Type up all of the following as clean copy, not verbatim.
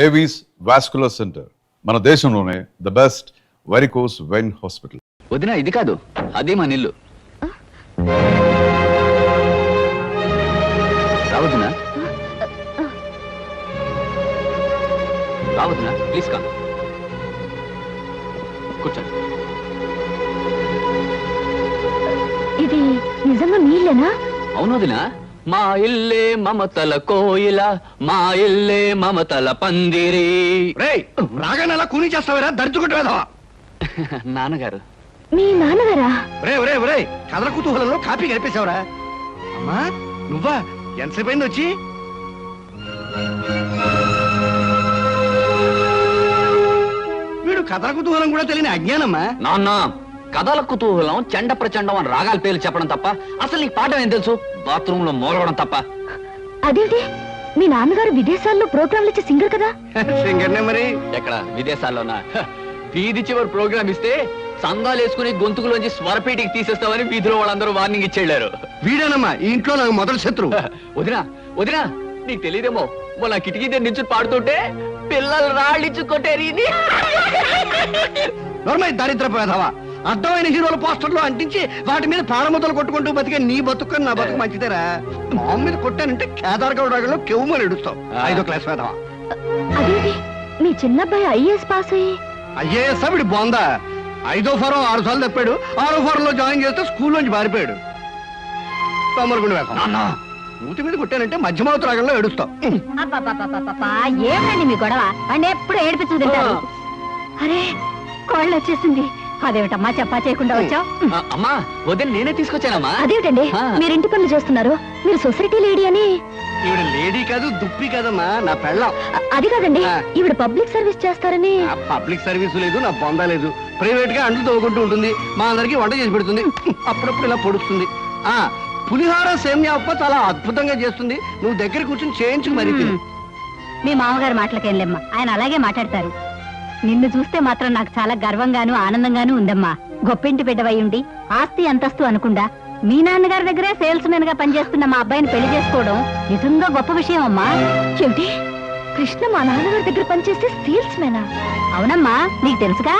Avis vascular centre మన దేశంలోనే the best varicose vein hospital. వదినా ఇది కాదు, అదే మా నిల్లు. రావద్దునా రావద్దునా ప్లీజ్ కా కూర్చోండి. ఇది నిజంగా మీలేనా? అవును వదినా, మా ఇల్లే మమతల కోయిల, మా ఇల్లే మమతల పందిరి. రాగానే అలా కూని చేస్తావరా దర్చుకుంటా నాన్నగారు. మీ నాన్నగారా? కథల కుతూహలంలో కాపీ కలిపేశావురా. అమ్మా నువ్వా? ఎంతసేపు అయింది వచ్చి? వీడు కథల కుతూహలం కూడా తెలియని అజ్ఞానమ్మా. నాన్న, కథల కుతూహలం చెండ ప్రచండం అని రాగాల పేర్లు చెప్పడం తప్ప అసలు నీకు పాఠం ఏం తెలుసు? బాత్రూమ్ లో మూలవడం తప్ప. అదేంటి, మీ నాన్నగారు విదేశాల్లో ప్రోగ్రాంలు ఇచ్చే సింగర్ కదా? సింగర్నే మరి. ఎక్కడ విదేశాల్లోనా? వీధి చివరి ప్రోగ్రామ్ ఇస్తే సందాలు వేసుకుని గొంతుకులోంచి స్వరపేటికి తీసేస్తామని వీధిలో వాళ్ళందరూ వార్నింగ్ ఇచ్చేళ్లారు. వీడేనమ్మా ఈ ఇంట్లో నాకు మొదటి శత్రువు. వదినా వదినా, నీకు తెలియదేమో, మొన్న కిటికీ దగ్గర నుంచి పాడుతుంటే పిల్లలు రాళ్ళిచ్చుకొట్టేరి. నోర్మై దరిద్రపోయేదావా? అర్థమైన హీరోల పోస్టర్లు అంటించి వాటి మీద ప్రాణముద్దలు కొట్టుకుంటూ బతికే నీ బతుకు నా బతుకు మంచిదేరా. మామ మీద కొట్టానంటే కేదార్గౌడ్ రాగంలో కెవ్వుమని ఎడుస్తావు. 5వ క్లాస్ వేదవా. అదేంటి, మీ చిన్నబ్బాయి ఐఏఎస్ పాస్ అయ్యి? ఐఏఎస్ వీడి బాగుందా? 5వ ఫారం 6 సార్లు తప్పాడు. 6వ ఫారంలో జాయిన్ చేస్తే స్కూల్లోంచి పారిపోయాడు. తొమ్మలగుండు వేసం మూతి మీద కొట్టానంటే మధ్యమావతి రాగంలో ఏడుస్తావు. ఏమండి మీ గొడవ? అంటే ఎప్పుడు ఏడిపించు తింటారు. అరే కోళ్ళు వచ్చేసింది. అదేమిటమ్మా చెప్పా చేయకుండా వచ్చావు? అమ్మా వదిన నేనే తీసుకొచ్చానమ్మా. అదేమిటండి మీరు ఇంటి పనులు చేస్తున్నారు? మీరు సొసైటీ లేడీ అని. ఈవిడ లేడీ కాదు, దుప్పి కాదమ్మా, నా పెళ్ళం. అది కాదండి, ఈవిడ పబ్లిక్ సర్వీస్ చేస్తారని. పబ్లిక్ సర్వీస్ లేదు, నా బొందా లేదు. ప్రైవేట్ గా అంట్లు తవ్వుకుంటూ ఉంటుంది, మా అందరికి వంట చేసి పెడుతుంది, అప్పుడప్పుడు ఇలా పొడుస్తుంది. పులిహార సేమ్యా ఉప్మా చాలా అద్భుతంగా చేస్తుంది. నువ్వు దగ్గర కూర్చొని చేయించుకు మరి. మీ మామగారు మాటలకేం లేమ్మా, ఆయన అలాగే మాట్లాడతారు. నిన్ను చూస్తే మాత్రం నాకు చాలా గర్వంగాను ఆనందంగాను ఉందమ్మా. గొప్పింటి బిడ్డవై ఉండి ఆస్తి అంతస్తు అనుకుండా మీ నాన్నగారి దగ్గరే సేల్స్ మెన్ గా పనిచేస్తున్న మా అబ్బాయిని పెళ్లి చేసుకోవడం నిజంగా గొప్ప విషయం అమ్మా. ఏమిటి, కృష్ణ మా నాన్నగారి దగ్గర పనిచేస్తే సేల్స్ మెనా? అవునమ్మా, నీకు తెలుసుగా.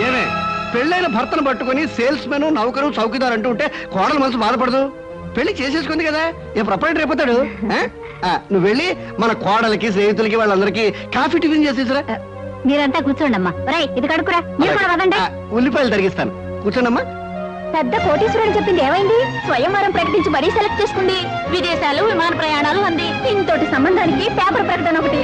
ఏమే పెళ్ళైన భర్తను పట్టుకుని సేల్స్ మెన్, నౌకరు, చౌకీదార్ అంటూ ఉంటే కోడల మనసు బాధపడదు? పెళ్లి చేసేసుకుంది కదా, ఏ ప్రొపరేటర్ అయిపోతాడు. నువ్వు వెళ్ళి మన కోడలకి, స్నేహితులకి, వాళ్ళందరికీ కాఫీ టిఫిన్ చేసేసరా. మీరంతా కూర్చోండి అమ్మా. ఇది కడుకురా. ఉల్లిపాయలు తరిగిస్తాను, కూర్చోండమ్మా. పెద్ద కోటీశ్వరుడు చెప్పింది ఏమైంది? స్వయంవరం ప్రకటించి మరీ సెలెక్ట్ చేసుకుంది. విదేశాలు, విమాన ప్రయాణాలు అంది. ఇంతటి సంబంధానికి పేపర్ ప్రకటన ఒకటి.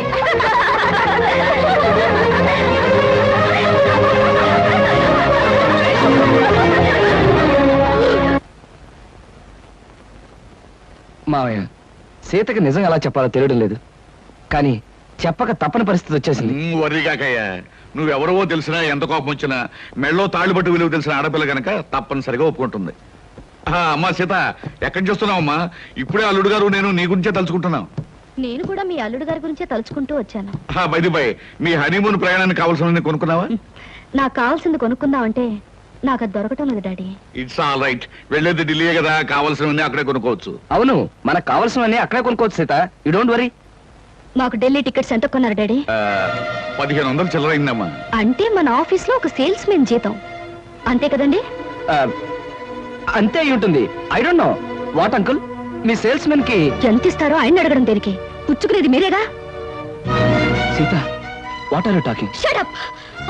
మావయ్య, సీతకి నిజం ఎలా చెప్పాలో తెలియడం లేదు, కానీ చెప్పక తప్పని పరిస్థితి వచ్చేసింది. వర్రిగాకయ్యా, నువ్వెవరవో తెలిసినా, ఎంత కోపం వచ్చినా, మెళ్ళో తాళ్ళు పట్టు విలువ తెలిసిన ఆడపిల్ల గనక తప్పనిసరిగా ఒప్పుకుంటుంది. అమ్మా సీత, ఎక్కడి చూస్తున్నావమ్మా? ఇప్పుడే అల్లుడు గారు నేను నీ గురించే తలుచుకుంటున్నాం. నేను కూడా మీ అల్లుడు గారి గురించే తలుచుకుంటూ వచ్చాను. బై బై, మీ హనీమూన్ ప్రయాణానికి కావాల్సిన కొనుక్కున్నావా? నాకు కావాల్సింది కొనుక్కుందామంటే నాకు అది దొరకటం లేదు డాడీ. ఇట్స్ ఆల్ రైట్, వెళ్ళేది ఢిల్లీ కదా, కావాల్సినవన్నీ అక్కడే కొనుక్కోవచ్చు. అవును, మనకు కావాల్సినవన్నీ అక్కడే కొనుక్కోవచ్చు సీత, యూ డోంట్ వరీ. మాకు ఢిల్లీ టికెట్స్ ఎంత కొన్నారు డాడీ? 1500 చిల్లరైందమ్మా. అంటే మన ఆఫీస్ లో ఒక సేల్స్ మెన్ జీతం అంతే కదండి? అంతే అయి ఉంటుంది. I don't know what uncle, మీ సేల్స్ మెన్ కి ఎంత ఇస్తారో ఆయన అడగడం దేనికి? పుచ్చుకునేది మీరేగా. Sita, what are you talking? Shut up.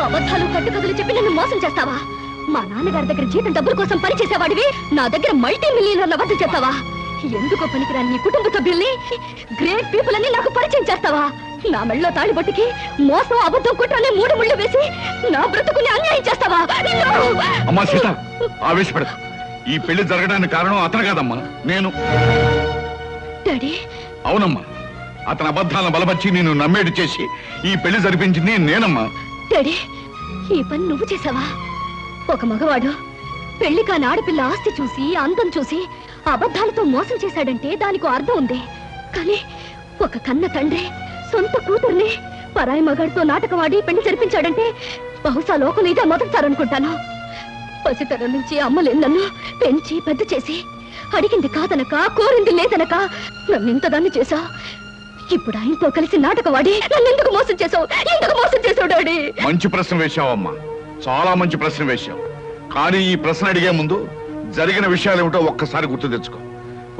అబద్ధాలు కట్టుకథలు చెప్పి నన్ను మోసం చేస్తావా? మా నాన్నగారి దగ్గర జీతం డబ్బుల కోసం పనిచేసేవాడివి నా దగ్గర మల్టీ మిలియనర్ల వద్ద చేస్తావా? ఎందుకో పనికిరాని నీ కుటుంబ సభ్యుల్ని, గ్రేట్ పీపుల్ అని నాకు పరిచయం చేస్తావా? నా మెళ్ళలో తాళిబొట్టుకి మోసం, అబద్ధం, కుట్రని 3 ముళ్ళు వేసి నా బ్రతుకుని అన్యాయం చేస్తావా? అమ్మా సీత, ఆవేశపడదు. ఈ పెళ్లి జరగడానికి కారణం అతను కాదమ్మా, నేను. డాడీ. అవునమ్మా, అతని అబద్ధాలను బలపరిచి నేను నమ్మేటి చేసి ఈ పెళ్లి జరిపించింది నేనమ్మా. డాడీ, ఈ పని నువ్వు చేసావా? ఒక మగవాడు పెళ్లి కాని ఆడపిల్ల ఆస్తి చూసి, అందం చూసి అబద్ధాలతో మోసం చేశాడంటే దానికి అర్థం ఉంది. కానీ ఒక కన్న తండ్రి సొంత కూతుర్ని పరాయి మగాడితో నాటకవాడి పెళ్లి జరిపించాడంటే బహుశా లోకం ఇదే మొదటిసారనుకుంటాను. పసితనం నుంచి అమ్మలే నన్ను పెంచి పెద్ద చేసి అడిగింది కాదనక, కోరింది లేదనక నన్ను ఇంతదాన్ని చేశా. ఇప్పుడు ఆయనతో కలిసి నాటకవాడి నన్ను ఎందుకు మోసం చేసావు? ఎందుకు మోసం చేసావు డాడీ? మంచి ప్రశ్న వేశావమ్మా, చాలా మంచి ప్రశ్న వేశావు. కానీ ఈ ప్రశ్న అడిగే ముందు జరిగిన విషయాలు ఏమిటో ఒక్కసారి గుర్తు తెచ్చుకో.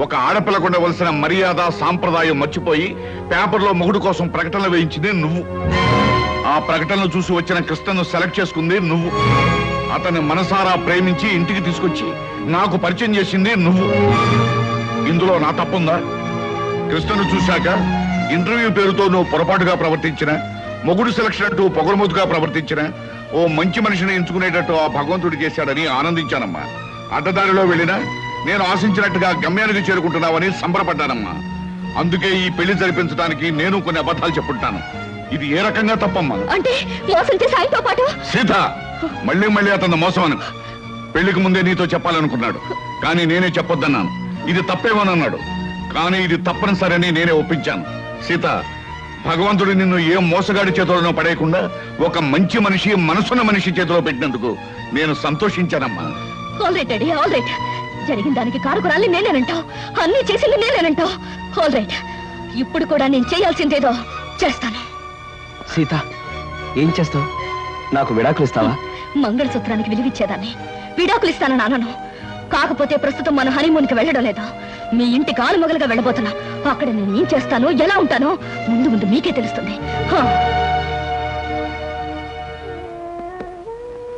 ఒక ఆడపిల్లకు ఉండవలసిన మర్యాద సాంప్రదాయం మర్చిపోయి పేపర్లో మొగుడు కోసం ప్రకటనలు వేయించింది నువ్వు. ఆ ప్రకటనలు చూసి వచ్చిన కృష్ణను సెలెక్ట్ చేసుకుంది నువ్వు. అతన్ని మనసారా ప్రేమించి ఇంటికి తీసుకొచ్చి నాకు పరిచయం చేసింది నువ్వు. ఇందులో నా తప్పుందా? కృష్ణను చూశాక ఇంటర్వ్యూ పేరుతో నువ్వు పొరపాటుగా ప్రవర్తించిన, మొగుడు సెలక్షన్ అంటూ పొగరుమోతుగా ప్రవర్తించిన, ఓ మంచి మనిషిని ఎంచుకునేటట్టు ఆ భగవంతుడు చేశాడని ఆనందించానమ్మా. అడ్డదారిలో వెళ్ళినా నేను ఆశించినట్టుగా గమ్యానికి చేరుకుంటున్నావని సంబరపడ్డానమ్మా. అందుకే ఈ పెళ్లి జరిపించడానికి నేను కొన్ని అబద్ధాలు చెప్పుంటాను. ఇది ఏ రకంగా తప్పమ్మా? అంటే మోసం చేసి ఆయనతో పాటు సీత, మళ్ళీ మళ్ళీ అతను మోసం అను. పెళ్లికి ముందే నీతో చెప్పాలనుకున్నాడు, కానీ నేనే చెప్పొద్దన్నాను. ఇది తప్పేమోనన్నాడు, కానీ ఇది తప్పనిసరని నేనే ఒప్పించాను. సీత, భగవంతుడు నిన్ను ఏ మోసగాడి చేతులను పడేయకుండా ఒక మంచి మనిషి, మనసున్న మనిషి చేతిలో పెట్టినందుకు నేను సంతోషించానమ్మా. All right daddy, all right. జరిగిన దానికి కారుకురాలి నేనేనంటావు, అన్ని చేసింది నేనేనంటావు. ఆల్ రైట్, ఇప్పుడు కూడా నేను చేయాల్సిందేదో చేస్తాను. సీత, ఏం చేస్తావు? నాకు విడాకులు ఇస్తావా? మంగళసూత్రానికి విలువిచ్చేదాన్ని, విడాకులు ఇస్తానని అనను. కాకపోతే ప్రస్తుతం మన హనీమూన్కి వెళ్ళడం లేదా, మీ ఇంటి కాలు మొగలుగా వెళ్ళబోతున్నా. అక్కడ నేను ఏం చేస్తానో, ఎలా ఉంటానో ముందు ముందు మీకే తెలుస్తుంది. హా.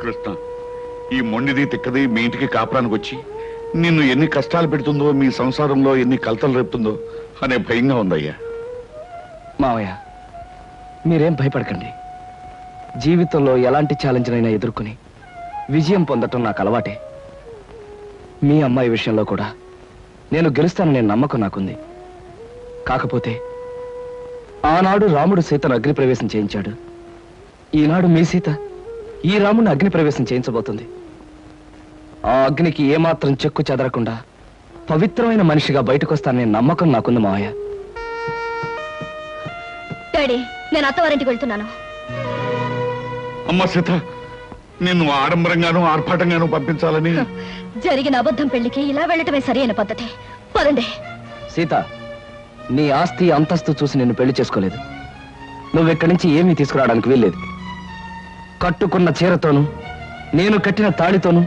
కృష్ణ, ఈ మొండిది తిక్కది మీ ఇంటికి కాపురానికి వచ్చి నిన్ను ఎన్ని కష్టాలు పెడుతుందో, మీ సంసారంలో ఎన్ని కలతలు రేపుతుందో అనే భయంగా ఉందయ్యా. మావయ్య, మీరేం భయపడకండి. జీవితంలో ఎలాంటి ఛాలెంజ్నైనా ఎదుర్కొని విజయం పొందటం నాకు అలవాటే. మీ అమ్మాయి విషయంలో కూడా నేను గెలుస్తాననే నమ్మకం నాకుంది. కాకపోతే ఆనాడు రాముడు సీతను అగ్నిప్రవేశం చేయించాడు. ఈనాడు మీ సీత ఈ రాముడిని అగ్నిప్రవేశం చేయించబోతుంది. ఆ అగ్నికి ఏమాత్రం చెక్కు చెదరకుండా పవిత్రమైన మనిషిగా బయటకొస్తాననే నమ్మకం నాకుంది మావయ్య. డాడీ, నేను అత్తవారింటికి వెళ్తున్నాను. అమ్మ సీత, నిన్ను ఆడంబరంగానూ ఆర్భాటంగానూ పంపించాలని జరిగిన అబద్ధం పెళ్లికి ఇలా వెళ్ళటమే సరైన పద్ధతి. పదండి. సీత, నీ ఆస్తి అంతస్తు చూసి నిన్ను పెళ్లి చేసుకోలేదు. నువ్వెక్కడి నుంచి ఏమీ తీసుకురావడానికి వీల్లేదు. కట్టుకున్న చీరతోనూ, నేను కట్టిన తాళితోనూ,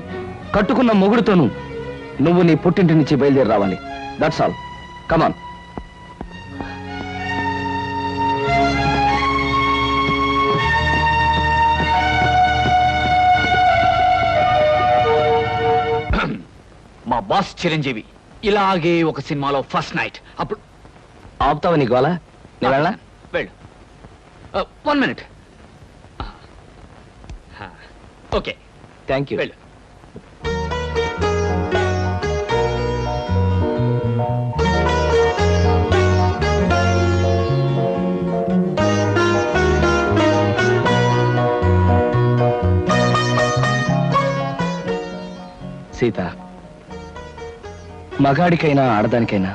కట్టుకున్న మొగుడుతోనూ నువ్వు నీ పుట్టింటి నుంచి బయలుదేరి రావాలి. That's all. కమాన్. మా బాస్ చిరంజీవి ఇలాగే ఒక సినిమాలో ఫస్ట్ నైట్ అప్పుడు ఆపుతావా నీ గోల? నేను వెళ్ళా? వెళ్ళు. 1 minute. Okay, thank you. వెళ్ళు. సీత, మగాడికైనా ఆడదానికైనా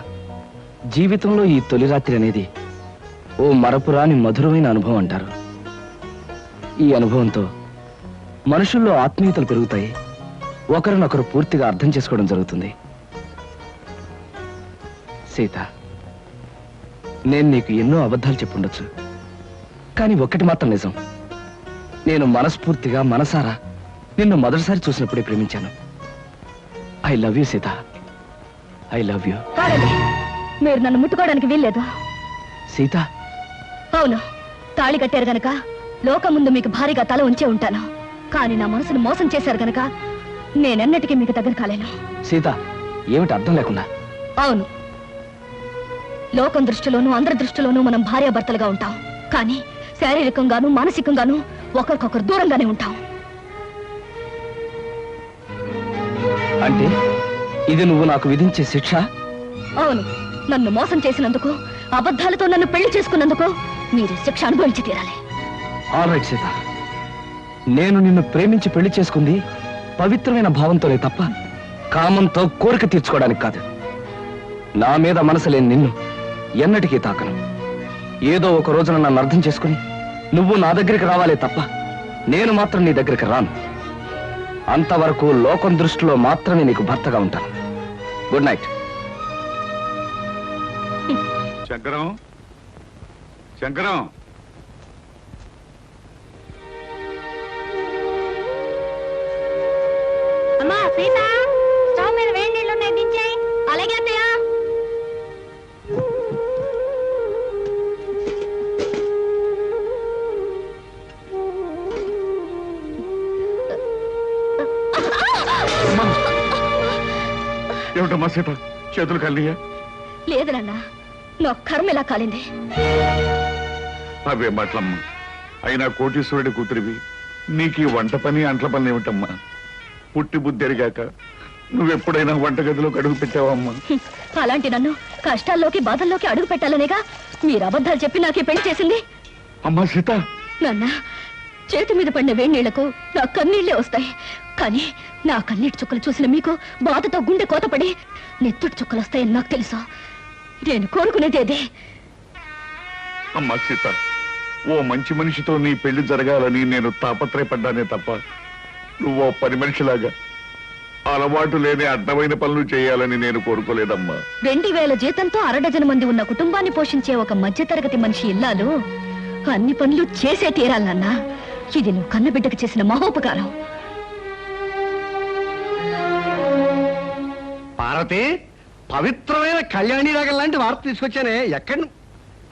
జీవితంలో ఈ తొలి రాత్రి అనేది ఓ మరపురాని మధురమైన అనుభవం అంటారు. ఈ అనుభవంతో మనుషుల్లో ఆత్మీయతలు పెరుగుతాయి, ఒకరినొకరు పూర్తిగా అర్థం చేసుకోవడం జరుగుతుంది. సీత, నేను నీకు ఎన్నో అబద్ధాలు చెప్పుండొచ్చు, కానీ ఒక్కటి మాత్రం నిజం. నేను మనస్ఫూర్తిగా మనసారా నిన్ను మొదటిసారి చూసినప్పుడే ప్రేమించాను. I love you Sita, I love you. కాదండి, మీరు నన్ను ముట్టుకోవడానికి వీల్లేదు. సీత, అవును, తాళి కట్టారు గనక లోకం ముందు మీకు భారీగా తల ఉంచే ఉంటాను. కానీ నా మనసును మోసం చేశారు గనక నేనెన్నటికీ మీకు దగ్గర కాలేను. సీత, ఏమిటి అర్థం లేకుండా? అవును, లోకం దృష్టిలోనూ అందరి దృష్టిలోనూ మనం భార్యాభర్తలుగా ఉంటాం, కానీ శారీరకంగానూ మానసికంగానూ ఒకరికొకరు దూరంగానే ఉంటాం. అంటే ఇది నువ్వు నాకు విధించే శిక్ష? అవును, నన్ను మోసం చేసినందుకు, అబద్ధాలతో నన్ను పెళ్లి చేసుకున్నందుకు మీరు శిక్ష అనుభవించి తీరాలి. ఆల్ రైట్ సీత, నేను నిన్ను ప్రేమించి పెళ్లి చేసుకుంది పవిత్రమైన భావంతోనే తప్ప కామంతో కోరిక తీర్చుకోవడానికి కాదు. నా మీద మనసు లేని నిన్ను ఎన్నటికీ తాకను. ఏదో ఒక రోజున నన్ను అర్థం చేసుకుని నువ్వు నా దగ్గరికి రావాలే తప్ప నేను మాత్రం నీ దగ్గరికి రాను. అంతవరకు లోకం దృష్టిలో మాత్రమే నీకు భర్తగా ఉంటాను. Good night. శంకరం, శంకరం, అమ్మా సీత, స్టవ్ మీద వేడి నీళ్ళు ఉన్నాయి, దించేయి. అలాగే అత్తయ్య. ఏమిటమ్మా సీత, చేతులు కలియా? లేదు నాన్న, నా కర్మ ఇలా కాలింది. అవే మాటలమ్మా. అయినా కోటీశ్వరుడి కూతురివి, నీకు ఈ వంట పని అంట్ల పని ఏమిటమ్మా? పుట్టి బుద్ధి ఎరిగాక నువ్వెప్పుడైనా వంటగదిలోకి అడుగు పెట్టావమ్మా? అలాంటి నన్ను కష్టాల్లోకి బాధల్లోకి అడుగు పెట్టాలనేగా మీరు అబద్ధాలు చెప్పి నాకే పెళ్లి చేసింది. అమ్మా సీత, నాన్న, చేతి మీద పడిన వేడి నీళ్లకు నా కన్నీళ్లే వస్తాయి. కానీ నా కన్నీటి చుక్కలు చూసిన మీకు బాధతో గుండె కోతపడి నెత్తుటి చుక్కలు వస్తాయని నాకు తెలుసు. నేను కోరుకునేది అదే. అమ్మా సీత, ఓ మంచి మనిషితో నీ పెళ్లి జరగాలని నేను తాపత్రయపడ్డానే తప్ప నువ్వు ఓ పని మనిషిలాగా అలవాటు లేని అడ్డమైన పనులు చేయాలని నేను కోరుకోలేదమ్మా. 2000 జీతంతో 6 మంది ఉన్న కుటుంబాన్ని పోషించే ఒక మధ్యతరగతి మనిషి ఇల్లాలు అన్ని పనులు చేసే తీరాలన్నా. ఇది నువ్వు కన్నబిడ్డకు చేసిన మహోపకారం. పార్వతి, పవిత్రమైన కళ్యాణి రాగం లాంటి వార్త తీసుకొచ్చానే. ఎక్కడ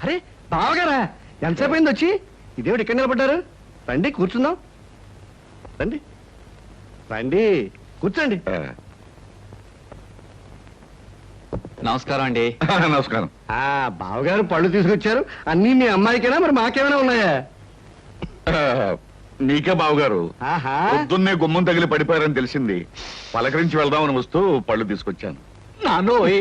అరే బావగారా, ఎంతసేపు అయింది వచ్చి? ఇదేమిటి ఇక్కడ నిలబడ్డారు? రండి కూర్చుందాం. రండి రండి కూర్చోండి. నమస్కారం అండి. నమస్కారం. బావగారు పళ్ళు తీసుకొచ్చారు. అన్నీ మీ అమ్మాయికేనా, మరి మాకేమైనా ఉన్నాయా? నీకే బావగారు. ఆహా, పొద్దున్నే గుమ్మం తగిలి పడిపోయారని తెలిసింది. పలకరించి వెళ్దామని వస్తూ పళ్ళు తీసుకొచ్చాను. నానోయ్,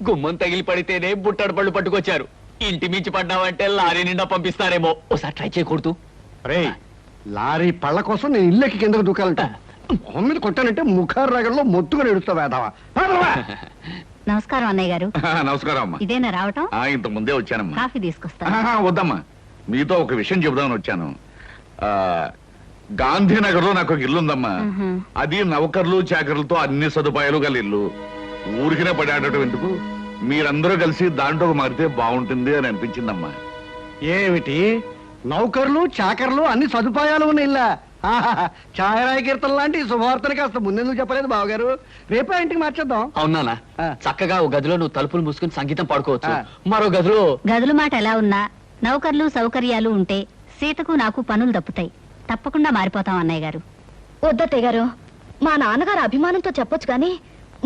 గుమ్మం తగిలి పడితేనే బుట్టడు పళ్ళు పట్టుకొచ్చారు. ఇంటి మించి పడ్డావంటే లారీ నిండా పంపిస్తారేమో. ఒకసారి ట్రై చేయకూడదు. రే, లారీ పళ్ళ కోసం నేను ఇల్లెక్కి కిందకు దూకాలంట. మొహం మీద కొట్టానంటే ముఖారు రగంలో మొత్తుగా ఎడుస్తావు వేదావా. నమస్కారం అన్నయ్య గారు. నమస్కారం అమ్మా. ఇదేనా రావటం? ఇంత ముందే వచ్చానమ్మా. కాఫీ తీసుకొస్తా. వద్దమ్మా, మీతో ఒక విషయం చెబుదామని వచ్చాను. గాంధీనగర్ లో నాకు ఒక ఇల్లు ఉందమ్మా. అది నౌకర్లు చాకర్లతో అన్ని సదుపాయాలు గల ఇల్లు. ఊరికినే పడి ఆడటం ఎందుకు, మీరందరూ కలిసి దాంట్లో మారితే బాగుంటుంది అని అనిపించిందమ్మా. ఏమిటి, నౌకర్లు చాకర్లు అన్ని సదుపాయాలు ఉన్న ఇల్లా? ఛాయరాయ కీర్తన లాంటి శుభవార్తని కాస్త ముందెందుకు చెప్పలేదు బావగారు? రేపే ఇంటికి మార్చేద్దాం. అవునా? చక్కగా ఒక గదిలో నువ్వు తలుపులు మూసుకుని సంగీతం పాడుకోవచ్చు. మరో గదిలో గదుల మాట ఎలా ఉన్నా నౌకర్లు సౌకర్యాలు ఉంటే సీతకు నాకు పనులు తప్పుతాయి. తప్పకుండా మారిపోతాం అన్నయ్య గారు. వద్దత్తయ్య గారు, మా నాన్నగారు అభిమానంతో చెప్పొచ్చు కానీ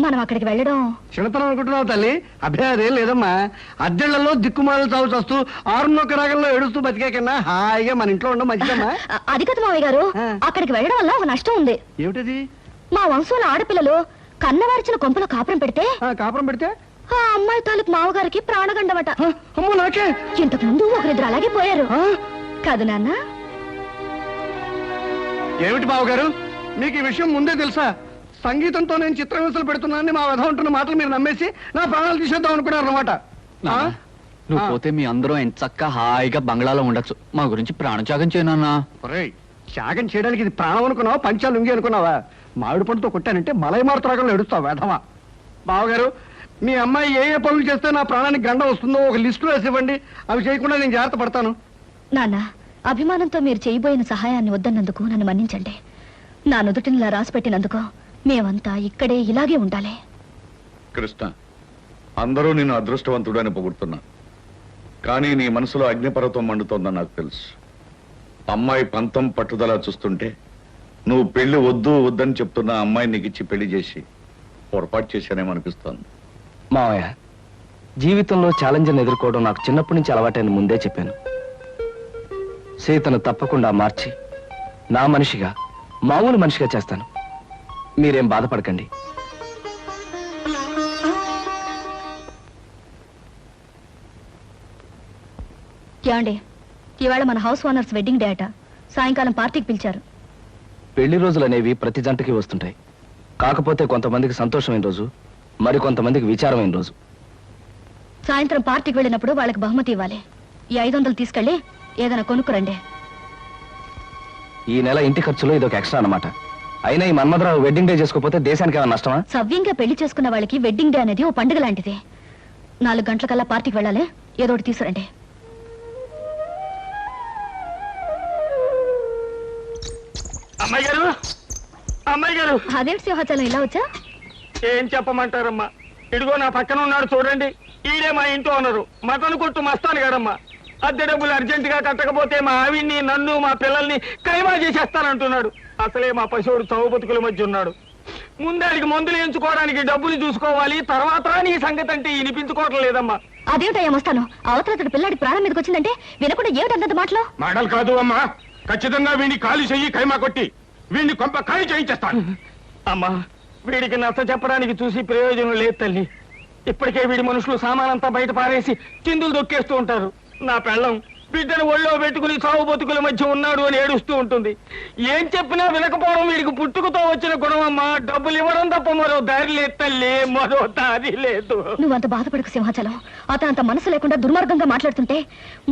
మనం అక్కడికి వెళ్ళడం చిన్నతనం అనుకుంటున్నావు తల్లి. అభ్యాదేం లేదమ్మా. అద్దెళ్లలో దిక్కుమాలు చావు చస్తూ 6 రాగంలో ఏడుస్తూ బతికే కన్నా హాయిగా మన ఇంట్లో ఉండడం మంచిదమ్మా. అది కదా మావయ్య గారు, అక్కడికి వెళ్ళడం వల్ల ఒక నష్టం ఉంది. ఏమిటది? మా వంశంలో ఆడపిల్లలు కన్నవారిచిన కొంపలో కాపురం పెడితే కాపురం పెడితే ఆ అమ్మాయి తాలూకు మావగారికి ప్రాణగండమట. అమ్మో నాకే. ఇంతకు ముందు ఒకరిద్దరు అలాగే పోయారు కాదు నాన్న? ఏమిటి బావగారు, మీకు ఈ విషయం ముందే తెలుసా? సంగీతంతో నేను చిత్రహింసలు పెడుతున్నానని మా వధ ఉంటున్న మాటలు మీరు నమ్మేసి నా ప్రాణాలు తీసేద్దాం అనుకున్నారు అన్నమాట. నువ్వు పోతే మీ అందరూ ఎంత చక్కగా హాయిగా బంగ్లాలో ఉండొచ్చు. మా గురించి ప్రాణత్యాగం చేయనన్నా. త్యాగం చేయడానికి ఇది ప్రాణం అనుకున్నావా, పంచాలు ఉంగి అనుకున్నావా? మామిడి పండుతో కొట్టానంటే మలై మారుతరాగంలో ఎడుస్తావు వేధవా. బావగారు, మీ అమ్మాయి ఏ ఏ పనులు చేస్తే నా ప్రాణానికి గండం వస్తుందో ఒక లిస్టు వేసి ఇవ్వండి. అవి చేయకుండా నేను జాగ్రత్త పడతాను. నాన్న, అభిమానంతో మీరు చేయబోయిన సహాయాన్ని వద్దన్నందుకు నన్ను మన్నించండి. నా నుదుటినిలా రాసి పెట్టినందుకు మేమంతా ఇక్కడే ఇలాగే ఉండాలి. కృష్ణ, అందరూ నిన్ను అదృష్టవంతుడు అని పొగుడుతున్నా, కానీ నీ మనసులో అగ్నిపర్వతం మండుతోందని నాకు తెలుసు. అమ్మాయి పంతం పట్టుదల చూస్తుంటే నువ్వు పెళ్లి వద్దు వద్దని చెప్తున్న అమ్మాయి నీకు ఇచ్చి పెళ్లి చేసి పొరపాటు చేశానేమనిపిస్తోంది. మావయ్య, జీవితంలో ఛాలెంజ్ని ఎదుర్కోవడం నాకు చిన్నప్పటి నుంచి అలవాటైన ముందే చెప్పాను. సీతను తప్పకుండా మార్చి నా మనిషిగా, మామూలు మనిషిగా చేస్తాను. మీరేం బాధపడకండి. ఏమండి, ఇవాళ మన హౌస్ ఓనర్స్ వెడ్డింగ్ డే అట. సాయంకాలం పార్టీకి పిలిచారు. పెళ్లి రోజులు అనేవి ప్రతి జంటకి వస్తుంటాయి. కాకపోతే కొంతమందికి సంతోషమైన రోజు, మరి కొంతమందికి విచారమైన రోజు. సాయంత్రం పార్టీకి వెళ్ళినప్పుడు వాళ్ళకి బహుమతి ఇవ్వాలి. ఈ 500 తీసుకెళ్ళి ఏదైనా కొనుక్కురండి. ఈ నెల ఇంటి ఖర్చులో ఇదొక ఎక్స్ట్రా అన్నమాట. అయినా ఈ మన్మధరావు వెడ్డింగ్ డే చేసుకోకపోతే దేశానికి ఏమైనా నష్టమా? సవ్యంగా పెళ్లి చేసుకున్న వాళ్ళకి వెడ్డింగ్ డే అనేది ఓ పండుగ లాంటిది. 4 గంటలకల్లా పార్టీకి వెళ్ళాలి. ఏదో ఒకటి తీసుకురండి. అమ్మాయి గారు, అమ్మాయి గారు, అదేంటి సింహాచలం ఇలా వచ్చా? ఏం చెప్పమంటారమ్మా? ఇదిగో నా పక్కన ఉన్నాడు చూడండి, ఈడే మా ఇంట్లో ఉన్నారు మటన్ కొట్టు మస్తాను గారమ్మా. అద్దె డబ్బులు అర్జెంట్ గా కట్టకపోతే మా ఆవిడ్ని, నన్ను, మా పిల్లల్ని కైమా చేసేస్తానంటున్నాడు. అసలే మా పశువుడు చౌ బతుకుల మధ్య ఉన్నాడు. ముందాడికి మందులు ఎంచుకోవడానికి డబ్బులు చూసుకోవాలి, తర్వాత నీ సంగతి అంటే వినిపించుకోవటం లేదమ్మా. అదేమిటయ్యా వస్తాను, అవతల పిల్లాడి ప్రాణం మీదకి వచ్చిందంటే వినకుండా ఏమిటంత మాటలు? మాటలు కాదు అమ్మా, ఖచ్చితంగా వీడిని ఖాళీ చెయ్యి, కైమా కొట్టి వీడిని కొంప ఖాళీ చేయించేస్తాను. అమ్మా, వీడికి నచ్చ చెప్పడానికి చూసి ప్రయోజనం లేదు తల్లి. ఇప్పటికే వీడి మనుషులు సామానంతా బయట పారేసి చిందులు దొక్కేస్తూ ఉంటారు. నా పెళ్ళం బిడ్డను ఒళ్ళో పెట్టుకుని చావు బతుకుల మధ్య ఉన్నాడు అని ఏడుస్తూ ఉంటుంది. ఏం చెప్పినా వినకపోవడం వీడికి పుట్టుకతో వచ్చిన గుణం అమ్మా. డబ్బులు ఇవ్వడం తప్ప మరో దారి లేదు తల్లి, మరో దారి లేదు. నువ్వంత బాధపడకు సింహాచలం. అతను అంత మనసు లేకుండా దుర్మార్గంగా మాట్లాడుతుంటే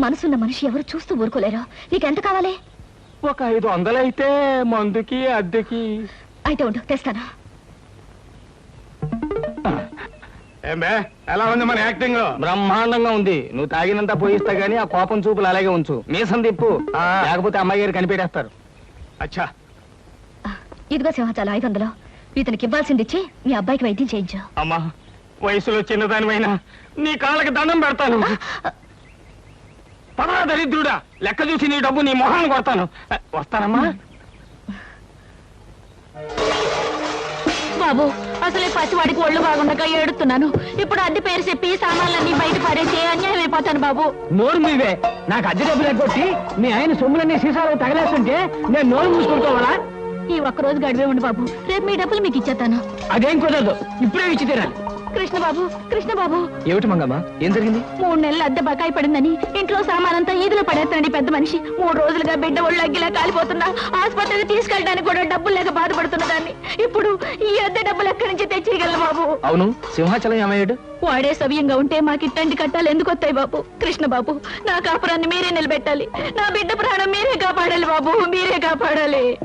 మనసున్న మనిషి ఎవరు చూస్తూ ఊరుకోలేరు. నీకెంత కావాలి? ఒక 500 అయితే మందుకి అద్దెకి. అయితే ఉండు, తెస్తాను. ఏమే ఎలా ఉంది మన యాక్టింగ్? బ్రహ్మాండంగా ఉంది. నువ్వు తాగినంత పోయిస్తా గానీ ఆ కోపం చూపులు అలాగే ఉంచు. మీసం తిప్పు, లేకపోతే అమ్మాయి గారు కనిపెట్టేస్తారు. అచ్చా, ఇదిగో సింహాచలం 500. ఇతనికి ఇవ్వాల్సింది ఇచ్చి మీ అబ్బాయికి వైద్యం చేయించు. అమ్మా, వయసులో చిన్నదానివైనా నీ కాళ్ళకి దండం పెడతాను. పదరా దరిద్రుడా, లెక్క చూసి నీ డబ్బు నీ మొహాన్ని కొడతాను. వస్తానమ్మా. బాబు, అసలే పసివాడికి ఒళ్ళు బాగుండగా ఏడుతున్నాను. ఇప్పుడు అద్దె పేరు చెప్పి సామాన్లన్నీ బయట పారేసి అన్యాయం అయిపోతాను బాబు. నోరు మీవే. నాకు అద్దె డబ్బులు ఎగ్గొట్టి మీ ఆయన సొమ్ములన్నీ సీసాలు తగలేస్తుంటే నేను నోరు మూసుకుంటావాలా? ఈ ఒక్కరోజు గడివే ఉండు బాబు, రేపు మీ డబ్బులు మీకు ఇచ్చేస్తాను. అదేం కుదరదు, ఇప్పుడే ఇచ్చి తీరాలి. కృష్ణ బాబు, ఏమిటి మంగమ్మ, ఏం జరిగింది? 3 నెలలు అద్దె బకాయి పడిందని ఇంట్లో సామానంతా ఈదులో పడేస్తానండి పెద్ద మనిషి. 3 రోజులుగా బిడ్డ ఒళ్ళు అగ్గిలా కాలిపోతున్నా, ఆసుపత్రికి తీసుకెళ్ళడానికి కూడా డబ్బులు లేక బాధపడుతున్న దాన్ని. ఇప్పుడు ఈ అద్దె డబ్బులు ఎక్కడి నుంచి తెచ్చేయగలను బాబు? అవును, సింహాచలం ఏమయ్యాడు? వాడే సవ్యంగా ఉంటే మాకు ఇట్టంటి కట్టాలు ఎందుకు వస్తాయి బాబు? కృష్ణ బాబు, నా కాపురాన్ని మీరే నిలబెట్టాలి. నా బిడ్డ ప్రాణం మీరే కాపాడాలి బాబు, మీరే కాపాడాలి.